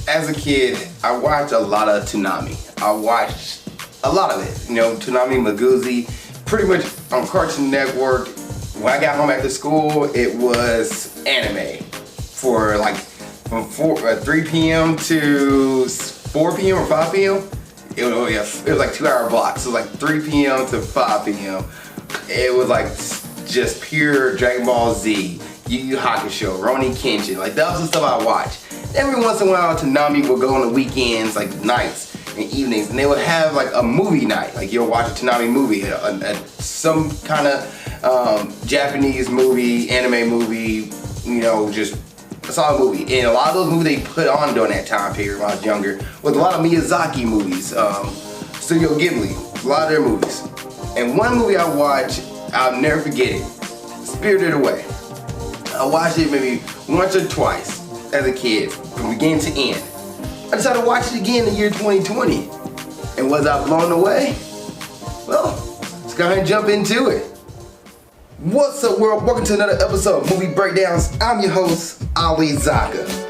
as a kid, I watched a lot of Toonami. I watched a lot of it. You know, Toonami, Maguzi, pretty much on Cartoon Network. When I got home after school, it was anime for like from 3 p.m. to 4 p.m. or 5 p.m. It was like 2-hour blocks. So like 3 p.m. to 5 p.m. It was like just pure Dragon Ball Z, Yu Yu Hakusho, Ronin Kenshin. Like that was the stuff I watched. Every once in a while, Toonami would go on the weekends, like nights and evenings, and they would have like a movie night. Like you'll watch a Toonami movie, some kind of Japanese movie, anime movie, you know, just a solid movie. And a lot of those movies they put on during that time period when I was younger was a lot of Miyazaki movies, Studio Ghibli, a lot of their movies. And one movie I watched, I'll never forget it, Spirited Away. I watched it maybe once or twice as a kid, from beginning to end. I decided to watch it again in the year 2020. And was I blown away? Well, let's go ahead and jump into it. What's up, world? Welcome to another episode of Movie Breakdowns. I'm your host, Ali Zakka.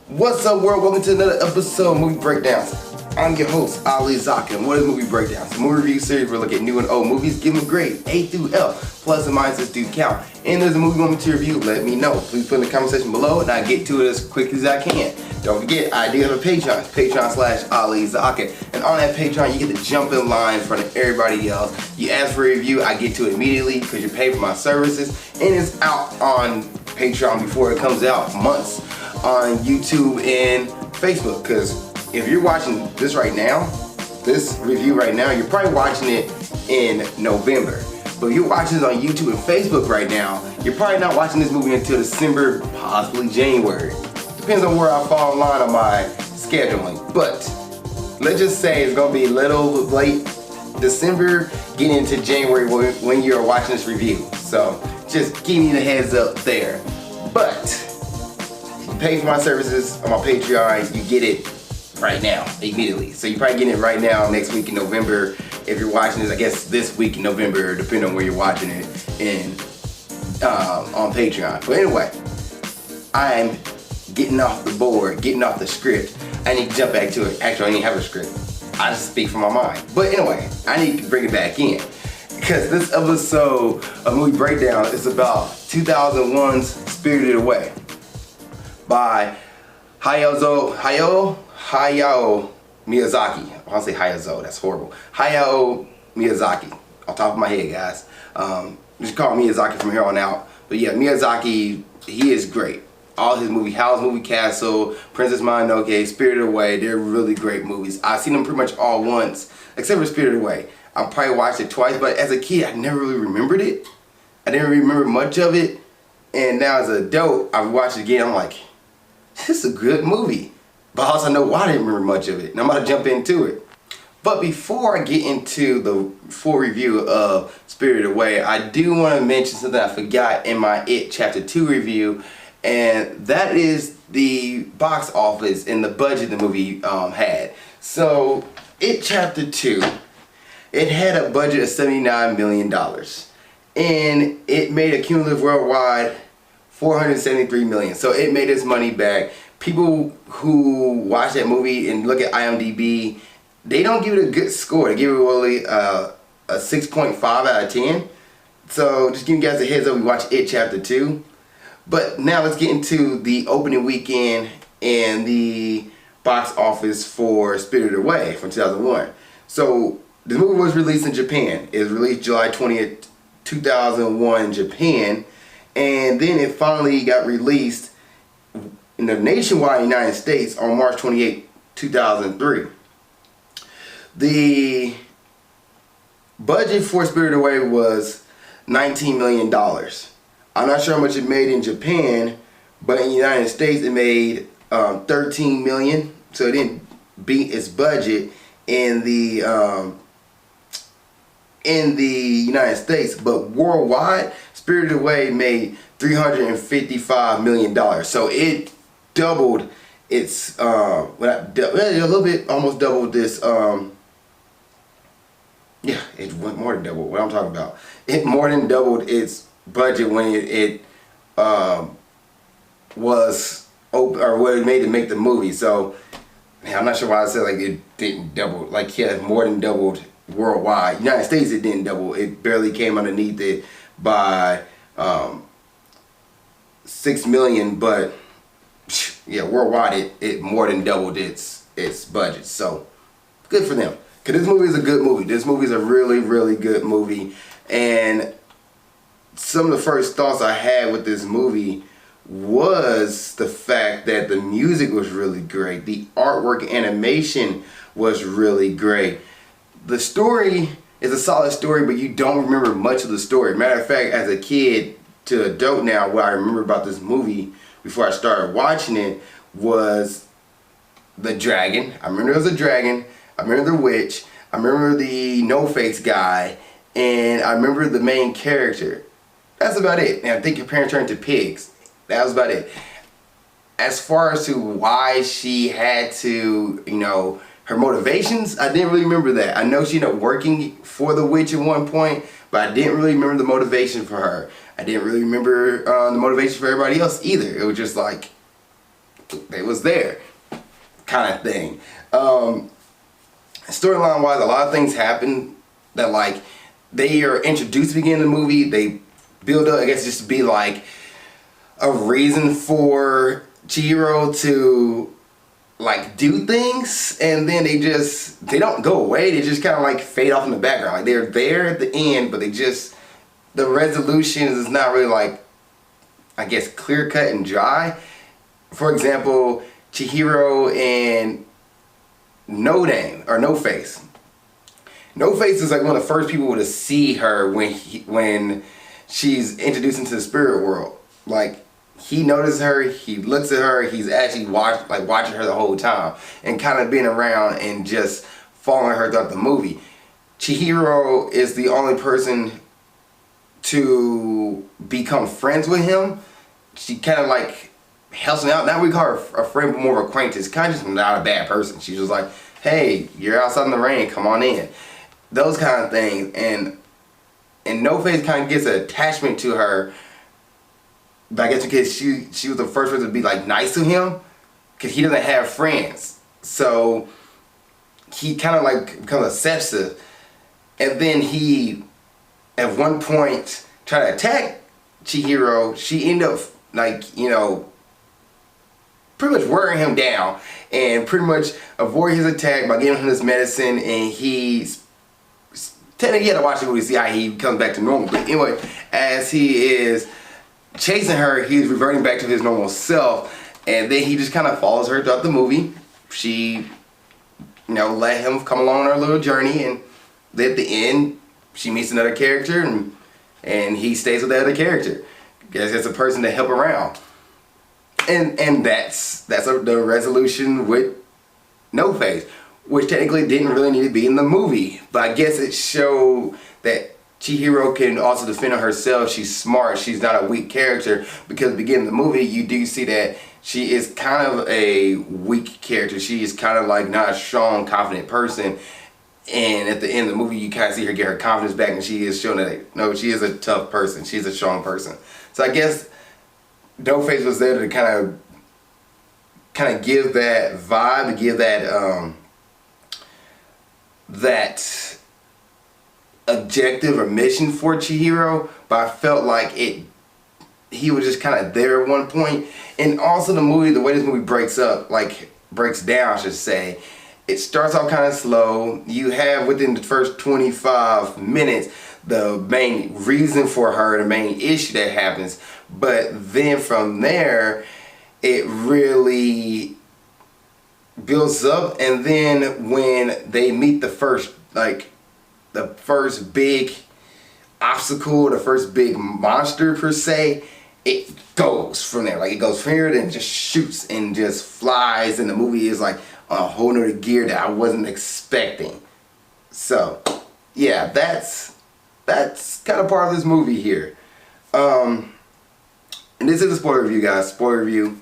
What's up, world? Welcome to another episode of Movie Breakdowns. I'm your host, Ali Zakka, and what is Movie Breakdowns? A movie review series where we look at new and old movies, give them a grade, A through F, plus and minuses do count. And there's a movie you want me to review, let me know. Please put in the comment section below, and I'll get to it as quick as I can. Don't forget, I do have a Patreon, Patreon/Ali Zakka. And on that Patreon, you get to jump in line in front of everybody else. You ask for a review, I get to it immediately because you pay for my services, and it's out on Patreon before it comes out months on YouTube and Facebook. Because if you're watching this right now, this review right now, you're probably watching it in November. But if you're watching this on YouTube and Facebook right now, you're probably not watching this movie until December, possibly January. Depends on where I fall in line on my scheduling. But let's just say it's gonna be a little late December, getting into January when you're watching this review. So just giving you the heads up there. But pay for my services on my Patreon, you get it right now, immediately. So you're probably getting it right now, next week in November. If you're watching this, I guess this week in November, depending on where you're watching it, on Patreon. But anyway, I'm getting off the board, getting off the script. I need to jump back to it. Actually, I didn't have a script. I just speak from my mind. But anyway, I need to bring it back in, because this episode of Movie Breakdown is about 2001's Spirited Away by Hayao Miyazaki. I want to say Hayao, that's horrible. Hayao Miyazaki, off the top of my head, guys. Just call me Miyazaki from here on out. But yeah, Miyazaki, he is great. All his movies, Howl's Moving Castle, Princess Mononoke, Spirited Away, they're really great movies. I've seen them pretty much all once, except for Spirited Away. I probably watched it twice, but as a kid, I never really remembered it. I didn't remember much of it. And now as an adult, I've watched it again, I'm like, this is a good movie. But I also know why I didn't remember much of it. And I'm going to jump into it. But before I get into the full review of Spirited Away, I do want to mention something I forgot in my It Chapter 2 review. And that is the box office and the budget the movie had. So, It Chapter 2, it had a budget of $79 million. And it made a cumulative worldwide $473 million. So it made its money back. People who watch that movie and look at IMDb, they don't give it a good score. They give it only a 6.5 out of 10. So just giving you guys a heads up, we watched It Chapter 2. But now let's get into the opening weekend and the box office for Spirited Away from 2001. So the movie was released in Japan. It was released July 20th, 2001 in Japan. And then it finally got released in the nationwide United States on March 28, 2003. The budget for Spirited Away was $19 million. I'm not sure how much it made in Japan, but in the United States it made $13 million. So it didn't beat its budget in the United States, but worldwide, Spirited Away made $355 million. So it doubled It's a little bit almost doubled this. Yeah, it went more than double. What I'm talking about, it more than doubled its budget when it was open, or what it made to make the movie. So, man, I'm not sure why I said like it didn't double. Like, yeah, more than doubled worldwide. United States, it didn't double. It barely came underneath it by 6 million, but yeah, worldwide it more than doubled its budget. So good for them. Cause this movie is a good movie. This movie is a really, really good movie. And some of the first thoughts I had with this movie was the fact that the music was really great. The artwork, animation was really great. The story is a solid story, but you don't remember much of the story. Matter of fact, as a kid to adult now, what I remember about this movie before I started watching it was the dragon. I remember there was a dragon. I remember the witch. I remember the no-face guy. And I remember the main character. That's about it. And I think your parents turned to pigs. That was about it. As far as to why she had to, her motivations, I didn't really remember that. I know she ended up working for the witch at one point, but I didn't really remember the motivation for her. I didn't really remember the motivation for everybody else either. It was just like, it was there kind of thing. Storyline wise, a lot of things happen that like they are introduced at the beginning of the movie. They build up, I guess, just to be like a reason for Chihiro to like do things, and then they don't go away. They just kind of like fade off in the background. Like they're there at the end, but the resolution is not really like, I guess, clear cut and dry. For example, Chihiro and No Face. No Face is like one of the first people to see her when she's introduced into the spirit world. Like, he notices her, he looks at her, he's actually watching her the whole time and kind of being around and just following her throughout the movie. Chihiro is the only person to become friends with him. She kind of like helps him out. Not we call her a friend, but more of an acquaintance. Kind of just not a bad person. She's just like, hey, you're outside in the rain, come on in. Those kind of things. And No Face kind of gets an attachment to her. But I guess because she was the first person to be like nice to him, because he doesn't have friends. So he kind of like becomes obsessive. And then he, at one point, tried to attack Chihiro. She ended up like, pretty much wearing him down and pretty much avoid his attack by giving him this medicine. And technically you had to watch the movie to see how he comes back to normal. But anyway, as he is chasing her, he's reverting back to his normal self, and then he just kind of follows her throughout the movie. She, let him come along on her little journey, and at the end, she meets another character, and he stays with that other character. Guess it's a person to help around, and that's the resolution with No Face, which technically didn't really need to be in the movie, but I guess it showed that Chihiro can also defend herself. She's smart. She's not a weak character, because at the beginning of the movie, you do see that she is kind of a weak character. She is kind of like not a strong, confident person. And at the end of the movie, you kind of see her get her confidence back, and she is showing that, no, she is a tough person. She's a strong person. So I guess No Face was there to kind of give that vibe, to give that objective or mission for Chihiro, but I felt like he was just kind of there at one point. And also the way this movie breaks down, I should say, it starts off kind of slow. You have within the first 25 minutes the main reason for her, the main issue that happens, but then from there it really builds up, and then when they meet the first big obstacle, the first big monster per se, it goes from there. Like, it goes from here, then just shoots and just flies, and the movie is like on a whole nother gear that I wasn't expecting. So yeah, that's kind of part of this movie here. And this is a spoiler review, guys. Spoiler review.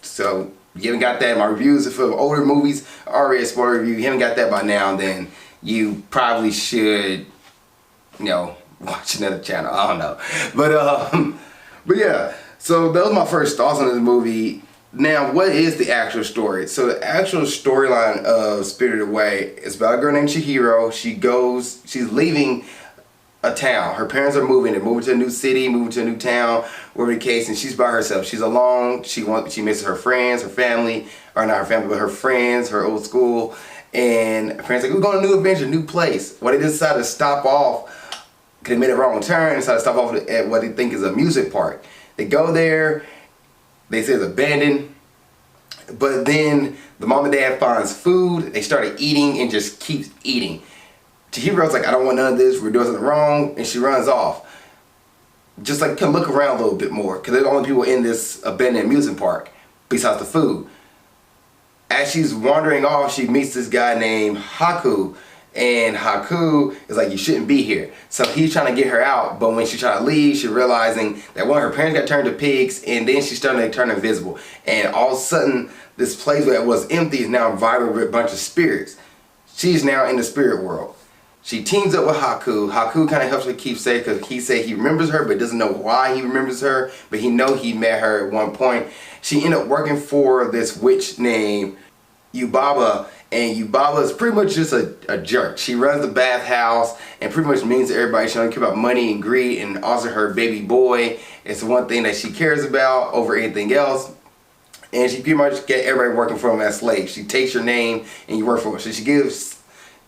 So you haven't got that, my reviews for older movies are already a spoiler review. You haven't got that by now, then you probably should, watch another channel. I don't know. But yeah, so that was my first thoughts on this movie. Now, what is the actual story? So the actual storyline of Spirited Away is about a girl named Chihiro. She's leaving a town. Her parents are moving. They're moving to a new city, moving to a new town, whatever the case, and she's by herself. She's alone. She misses her friends, her family, or not her family, but her friends, her old school. And her parents are like, we're going on a new adventure, new place. Well, they decided to stop off, because they made a wrong turn, decided to stop off at what they think is a music park. They go there, they say it's abandoned, but then the mom and dad finds food, they started eating and just keeps eating. Chihiro's like, I don't want none of this, we're doing something wrong, and she runs off. Just like, can look around a little bit more, because they're the only people in this abandoned amusement park, besides the food. As she's wandering off, she meets this guy named Haku, and Haku is like, you shouldn't be here. So he's trying to get her out, but when she tries to leave, she's realizing that one of her parents got turned to pigs, and then she's starting to turn invisible. And all of a sudden, this place that was empty is now vibrant with a bunch of spirits. She's now in the spirit world. She teams up with Haku. Haku kind of helps her keep safe because he said he remembers her but doesn't know why he remembers her, but he know he met her at one point. She ended up working for this witch named Yubaba, and Yubaba is pretty much just a jerk. She runs the bathhouse and pretty much means to everybody. She don't care about money and greed, and also her baby boy. It's the one thing that she cares about over anything else. And she pretty much get everybody working for him as slaves. She takes your name and you work for her. So she gives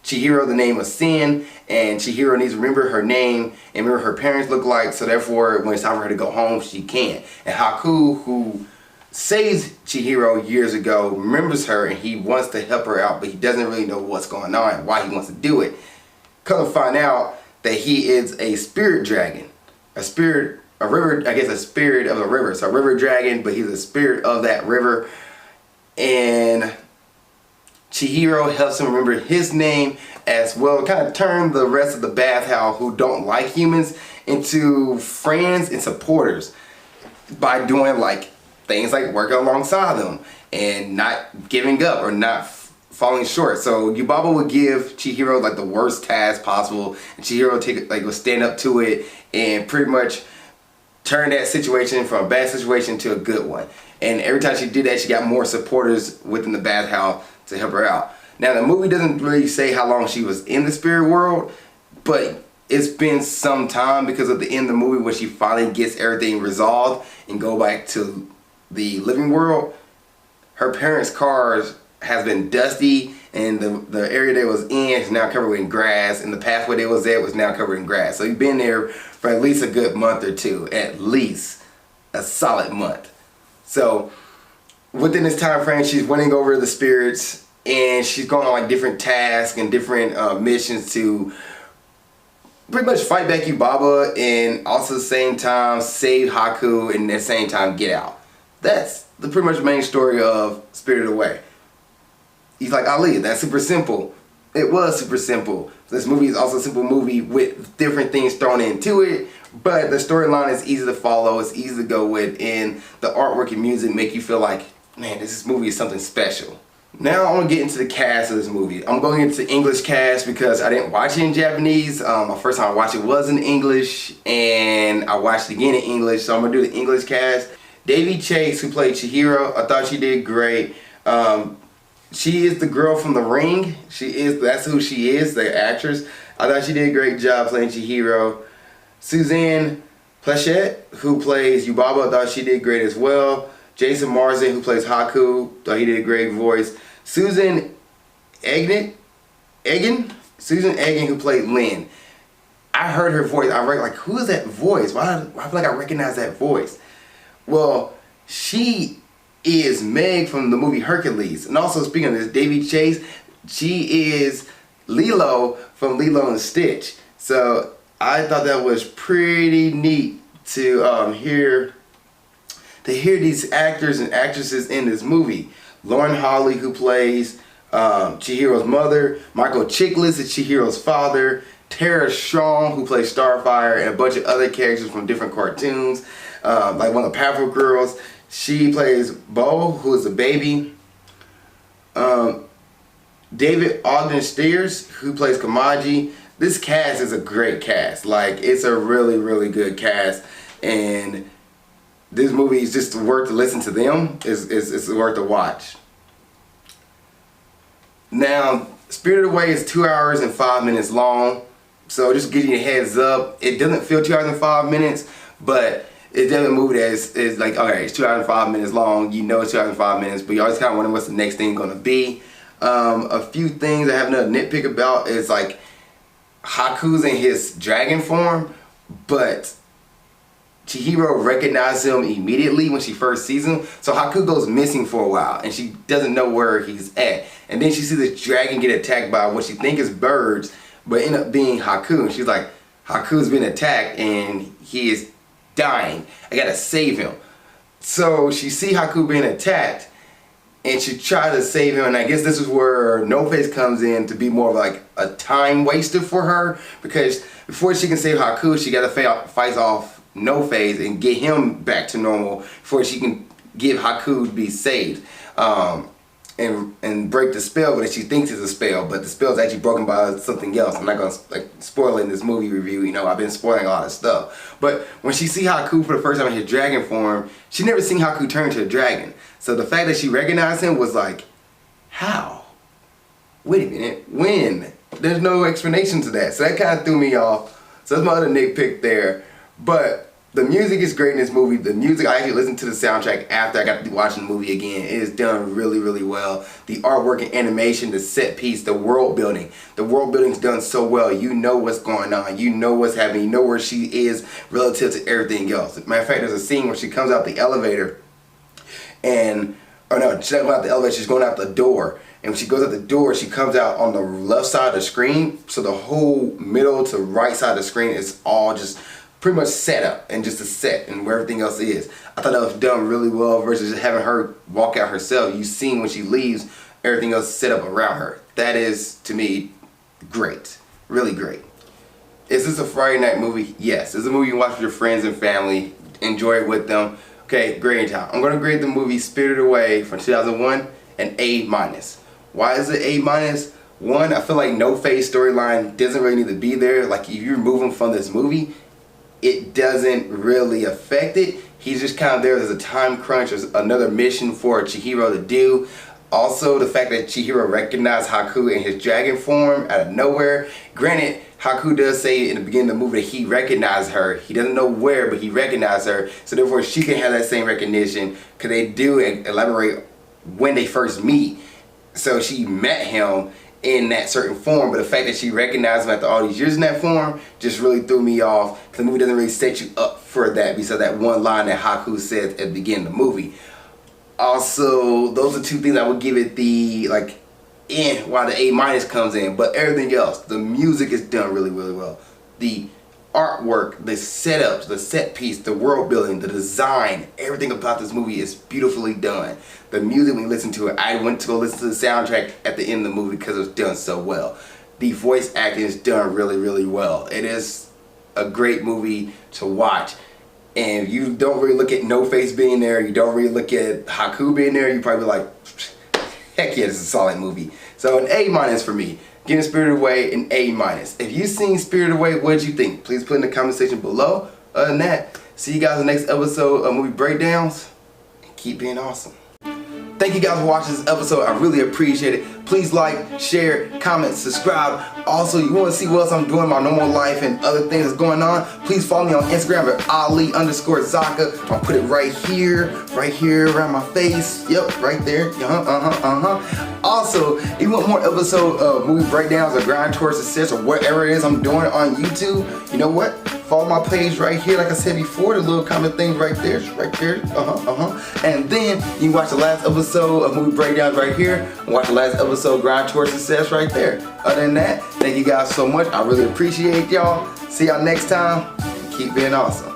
Chihiro the name of Sin, and Chihiro needs to remember her name and remember her parents look like, so therefore when it's time for her to go home, she can. And Haku, who saves Chihiro years ago, remembers her and he wants to help her out, but he doesn't really know what's going on and why he wants to do it. Come to find out that he is a spirit dragon. A spirit of a river. So a river dragon, but he's a spirit of that river. And Chihiro helps him remember his name as well, kind of turn the rest of the bathhouse who don't like humans into friends and supporters by doing like things like working alongside them and not giving up or not falling short. So Yubaba would give Chihiro like the worst task possible, and Chihiro would stand up to it and pretty much turn that situation from a bad situation to a good one. And every time she did that, she got more supporters within the bathhouse to help her out. Now the movie doesn't really say how long she was in the spirit world, but it's been some time because at the end of the movie when she finally gets everything resolved and go back to the living world, her parents' cars has been dusty and the area they was in is now covered in grass, and the pathway they was at was now covered in grass. So you've been there for at least a good month or two, at least a solid month. So within this time frame, she's winning over the spirits and she's going on like different tasks and different missions to pretty much fight back Yubaba and also at the same time save Haku and at the same time get out. That's the pretty much main story of Spirited Away. He's like, Ali, that's super simple. It was super simple. This movie is also a simple movie with different things thrown into it, but the storyline is easy to follow, it's easy to go with, and the artwork and music make you feel like, man, this movie is something special. Now I want to get into the cast of this movie. I'm going into English cast because I didn't watch it in Japanese. My first time I watched it was in English, and I watched it again in English, so I'm going to do the English cast. Davy Chase, who played Chihiro, I thought she did great. She is the girl from The Ring. That's who she is, the actress. I thought she did a great job playing Chihiro. Suzanne Pleshette, who plays Yubaba, I thought she did great as well. Jason Marsden, who plays Haku, thought he did a great voice. Susan Egan, who played Lynn. I heard her voice. I was like, who is that voice? Why do I feel like I recognize that voice? Well, she is Meg from the movie Hercules. And also, speaking of this, Davy Chase, she is Lilo from Lilo and Stitch. So I thought that was pretty neat to hear these actors and actresses in this movie. Lauren Holly, who plays Chihiro's mother. Michael Chiklis is Chihiro's father. Tara Strong, who plays Starfire, and a bunch of other characters from different cartoons, like one of the Powerpuff Girls. She plays Bo, who is a baby. David Ogden Stiers, who plays Kamaji. This cast is a great cast. Like, it's a really, really good cast. And this movie is just worth to listen to them. It's worth to watch. Now, Spirited Away is 2 hours and 5 minutes long. So just giving you a heads up, it doesn't feel 2 hours and 5 minutes, but it's definitely a movie that is like, okay, it's 2 hours and 5 minutes long. You know it's 2 hours and 5 minutes, but you always kind of wonder what's the next thing going to be. A few things I have another nitpick about is like Haku's in his dragon form, but Chihiro recognizes him immediately when she first sees him. So Haku goes missing for a while and she doesn't know where he's at. And then she sees this dragon get attacked by what she thinks is birds, but end up being Haku. And she's like, Haku's been attacked and he is dying. I gotta save him. So she see Haku being attacked and she tries to save him, and I guess this is where No Face comes in to be more of like a time waster for her, because before she can save Haku, she gotta fight off No Face and get him back to normal before she can give Haku to be saved. And break the spell that she thinks is a spell, but the spell is actually broken by something else. I'm not gonna like spoil it in this movie review. You know, I've been spoiling a lot of stuff. But when she see Haku for the first time in his dragon form, she never seen Haku turn into a dragon. So the fact that she recognized him was like, how? Wait a minute, when? There's no explanation to that. So that kind of threw me off. So that's my other nitpick there. But the music is great in this movie. The music, I actually listened to the soundtrack after I got to be watching the movie again. It is done really, really well. The artwork and animation, the set piece, the world building. The world building is done so well. You know what's going on. You know what's happening. You know where she is relative to everything else. Matter of fact, there's a scene where she comes out the elevator and, or no, she's not going out the elevator, she's going out the door. And when she goes out the door, she comes out on the left side of the screen. So the whole middle to right side of the screen is all just pretty much set up and just a set and where everything else is. I thought that was done really well versus just having her walk out herself. You've seen when she leaves, everything else set up around her. That is, to me, great. Really great. Is this a Friday night movie? Yes. This is a movie you watch with your friends and family. Enjoy it with them. Okay, grade time. I'm going to grade the movie Spirited Away from 2001 an A-. Why is it A-? One, I feel like No Face storyline doesn't really need to be there. Like, if you remove him from this movie, it doesn't really affect it. He's just kind of there as a time crunch. There's another mission for Chihiro to do. Also, the fact that Chihiro recognized Haku in his dragon form out of nowhere. Granted, Haku does say in the beginning of the movie that he recognized her. He doesn't know where, but he recognized her. So therefore, she can have that same recognition, because they do elaborate when they first meet. So she met him in that certain form, but the fact that she recognized him after all these years in that form just really threw me off, because the movie doesn't really set you up for that besides that one line that Haku says at the beginning of the movie. Also, those are two things I would give it the like while the A- comes in, but everything else, the music is done really, really well. The artwork, the setups, the set piece, the world building, the design, everything about this movie is beautifully done. The music, when you listen to it, I went to go listen to the soundtrack at the end of the movie because it was done so well. The voice acting is done really, really well. It is a great movie to watch. And if you don't really look at No Face being there, you don't really look at Haku being there, you probably like, heck yeah, this is a solid movie. So an A- for me. Giving Spirited Away an A-. If you've seen Spirited Away, what did you think? Please put in the comment section below. Other than that, see you guys in the next episode of Movie Breakdowns. And keep being awesome. Thank you guys for watching this episode. I really appreciate it. Please like, share, comment, subscribe. Also, you want to see what else I'm doing in my normal life and other things that's going on, please follow me on Instagram at Ali_Zakka. I'll put it right here around my face. Yep, right there. Also, if you want more episodes of Movie Breakdowns or Grind Towards Success or whatever it is I'm doing on YouTube, you know what? Follow my page right here, like I said before, the little comment thing right there, And then you can watch the last episode of Movie Breakdowns right here, and watch the last episode Grind Towards Success right there. Other than that, thank you guys so much. I really appreciate y'all. See y'all next time. Keep being awesome.